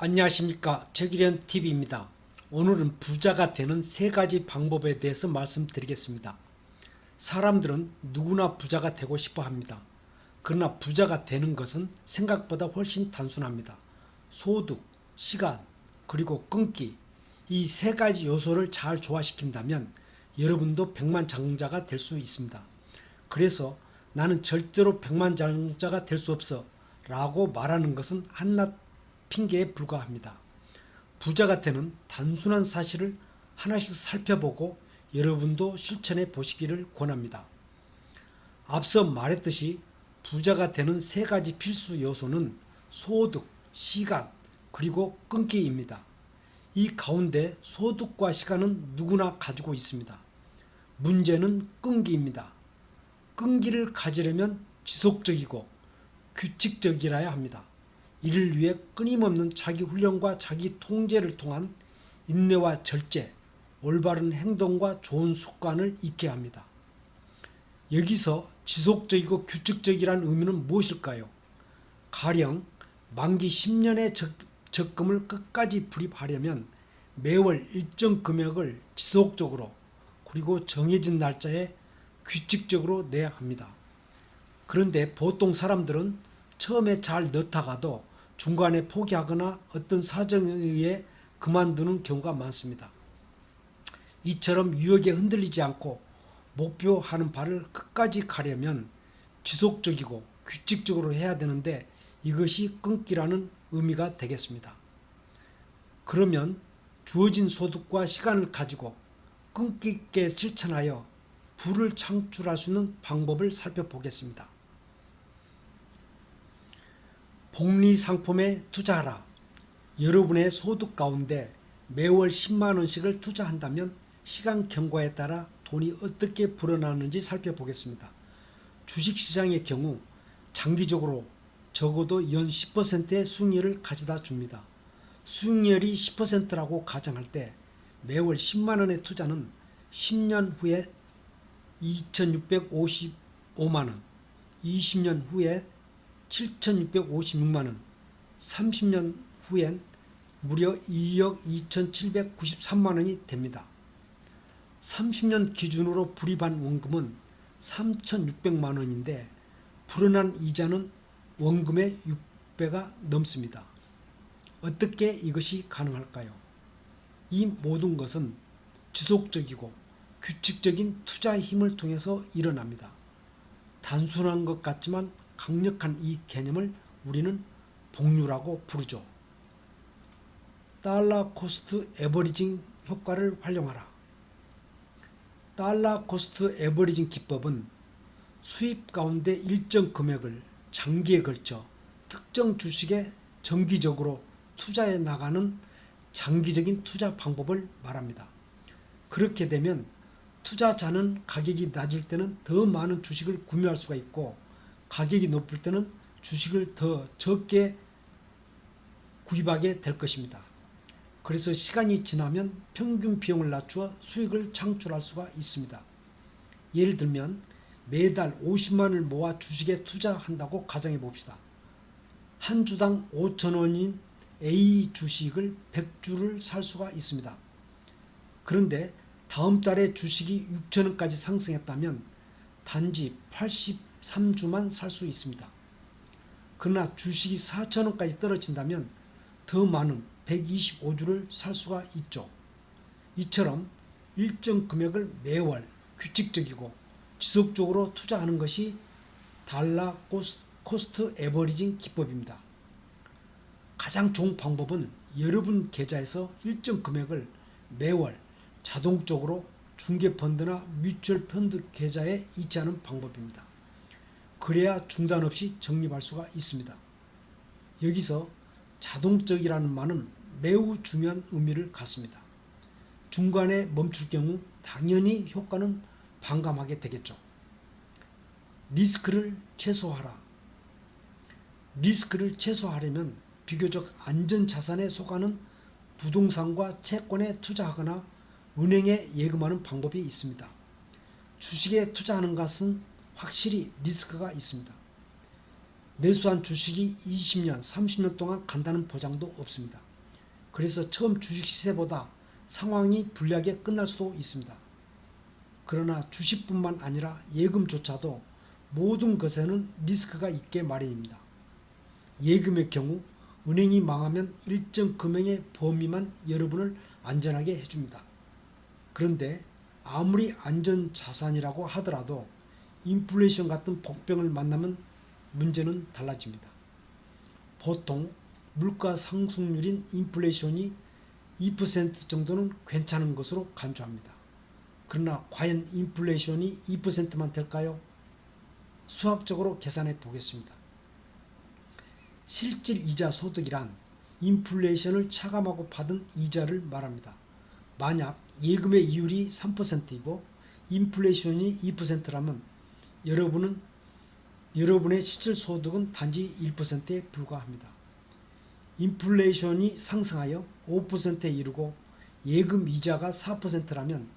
안녕하십니까. 최기련TV입니다. 오늘은 부자가 되는 3가지 방법에 대해서 말씀드리겠습니다. 사람들은 누구나 부자가 되고 싶어 합니다. 그러나 부자가 되는 것은 생각보다 훨씬 단순합니다. 소득, 시간, 그리고 끊기, 이 3가지 요소를 잘 조화시킨다면 여러분도 백만장자가 될 수 있습니다. 그래서 나는 절대로 백만장자가 될 수 없어 라고 말하는 것은 한낱 핑계에 불과합니다. 부자가 되는 단순한 사실을 하나씩 살펴보고 여러분도 실천해 보시기를 권합니다. 앞서 말했듯이 부자가 되는 3가지 필수 요소는 소득, 시간, 그리고 끊기입니다. 이 가운데 소득과 시간은 누구나 가지고 있습니다. 문제는 끈기입니다. 끈기를 가지려면 지속적이고 규칙적이라야 합니다. 이를 위해 끊임없는 자기 훈련과 자기 통제를 통한 인내와 절제, 올바른 행동과 좋은 습관을 익혀야 합니다. 여기서 지속적이고 규칙적이라는 의미는 무엇일까요? 가령 만기 10년의 적금을 끝까지 불입하려면 매월 일정 금액을 지속적으로 그리고 정해진 날짜에 규칙적으로 내야 합니다. 그런데 보통 사람들은 처음에 잘 넣다가도 중간에 포기하거나 어떤 사정에 의해 그만두는 경우가 많습니다. 이처럼 유혹에 흔들리지 않고 목표하는 바를 끝까지 가려면 지속적이고 규칙적으로 해야 되는데 이것이 끊기라는 의미가 되겠습니다. 그러면 주어진 소득과 시간을 가지고 끈기 있게 실천하여 부를 창출할 수 있는 방법을 살펴보겠습니다. 복리 상품에 투자하라. 여러분의 소득 가운데 매월 10만원씩을 투자한다면 시간 경과에 따라 돈이 어떻게 불어나는지 살펴보겠습니다. 주식시장의 경우 장기적으로 적어도 연 10%의 수익률을 가져다 줍니다. 수익률이 10%라고 가정할 때 매월 10만원의 투자는 10년 후에 2655만원, 20년 후에 7,656만원, 30년 후엔 무려 2억 2,793만원이 됩니다. 30년 기준으로 불입한 원금은 3,600만원인데 불어난 이자는 원금의 6배가 넘습니다. 어떻게 이것이 가능할까요? 이 모든 것은 지속적이고 규칙적인 투자의 힘을 통해서 일어납니다. 단순한 것 같지만 강력한 이 개념을 우리는 복류라고 부르죠. 달러 코스트 에버리징 효과를 활용하라. 달러 코스트 에버리징 기법은 수입 가운데 일정 금액을 장기에 걸쳐 특정 주식에 정기적으로 투자해 나가는 장기적인 투자 방법을 말합니다. 그렇게 되면 투자자는 가격이 낮을 때는 더 많은 주식을 구매할 수가 있고 가격이 높을 때는 주식을 더 적게 구입하게 될 것입니다. 그래서 시간이 지나면 평균 비용을 낮추어 수익을 창출할 수가 있습니다. 예를 들면 매달 50만원을 모아 주식에 투자한다고 가정해 봅시다. 한 주당 5,000원인 A 주식을 100주를 살 수가 있습니다. 그런데 다음 달에 주식이 6,000원까지 상승했다면 단지 83주만 살 수 있습니다. 그러나 주식이 4,000원까지 떨어진다면 더 많은 125주를 살 수가 있죠. 이처럼 일정 금액을 매월 규칙적이고 지속적으로 투자하는 것이 달러 코스트 에버리징 기법입니다. 가장 좋은 방법은 여러분 계좌에서 일정 금액을 매월 자동적으로 중개펀드나 뮤추얼 펀드 계좌에 이체하는 방법입니다. 그래야 중단 없이 적립할 수가 있습니다. 여기서 자동적이라는 말은 매우 중요한 의미를 갖습니다. 중간에 멈출 경우 당연히 효과는 반감하게 되겠죠. 리스크를 최소화하라. 리스크를 최소화하려면 비교적 안전자산에 속하는 부동산과 채권에 투자하거나 은행에 예금하는 방법이 있습니다. 주식에 투자하는 것은 확실히 리스크가 있습니다. 매수한 주식이 20년, 30년 동안 간다는 보장도 없습니다. 그래서 처음 주식 시세보다 상황이 불리하게 끝날 수도 있습니다. 그러나 주식뿐만 아니라 예금조차도 모든 것에는 리스크가 있게 마련입니다. 예금의 경우 은행이 망하면 일정 금액의 범위만 여러분을 안전하게 해줍니다. 그런데 아무리 안전자산이라고 하더라도 인플레이션 같은 복병을 만나면 문제는 달라집니다. 보통 물가 상승률인 인플레이션이 2% 정도는 괜찮은 것으로 간주합니다. 그러나 과연 인플레이션이 2%만 될까요? 수학적으로 계산해 보겠습니다. 실질 이자 소득이란 인플레이션을 차감하고 받은 이자를 말합니다. 만약 예금의 이율이 3%이고 인플레이션이 2%라면 여러분의 실질 소득은 단지 1%에 불과합니다. 인플레이션이 상승하여 5%에 이르고 예금 이자가 4%라면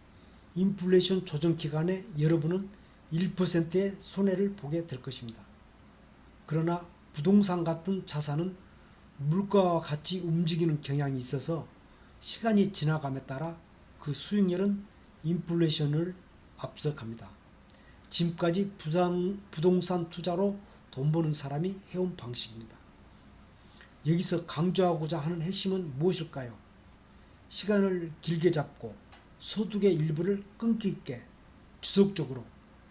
인플레이션 조정 기간에 여러분은 1%의 손해를 보게 될 것입니다. 그러나 부동산 같은 자산은 물가와 같이 움직이는 경향이 있어서 시간이 지나감에 따라 그 수익률은 인플레이션을 앞서갑니다. 지금까지 부동산 투자로 돈 버는 사람이 해온 방식입니다. 여기서 강조하고자 하는 핵심은 무엇일까요? 시간을 길게 잡고 소득의 일부를 끈기 있게 지속적으로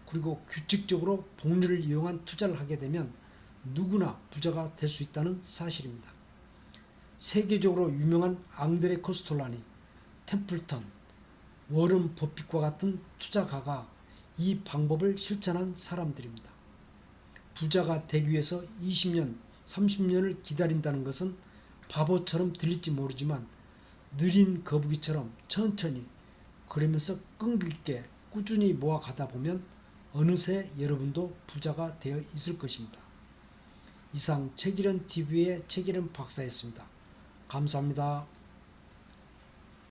그리고 규칙적으로 복리를 이용한 투자를 하게 되면 누구나 부자가 될 수 있다는 사실입니다. 세계적으로 유명한 앙드레 코스톨라니, 템플턴, 워런 버핏과 같은 투자가가 이 방법을 실천한 사람들입니다. 부자가 되기 위해서 20년, 30년을 기다린다는 것은 바보처럼 들릴지 모르지만 느린 거북이처럼 천천히 그러면서 끈기 있게 꾸준히 모아가다 보면 어느새 여러분도 부자가 되어 있을 것입니다. 이상 책이른TV의 책이른 박사였습니다. 감사합니다.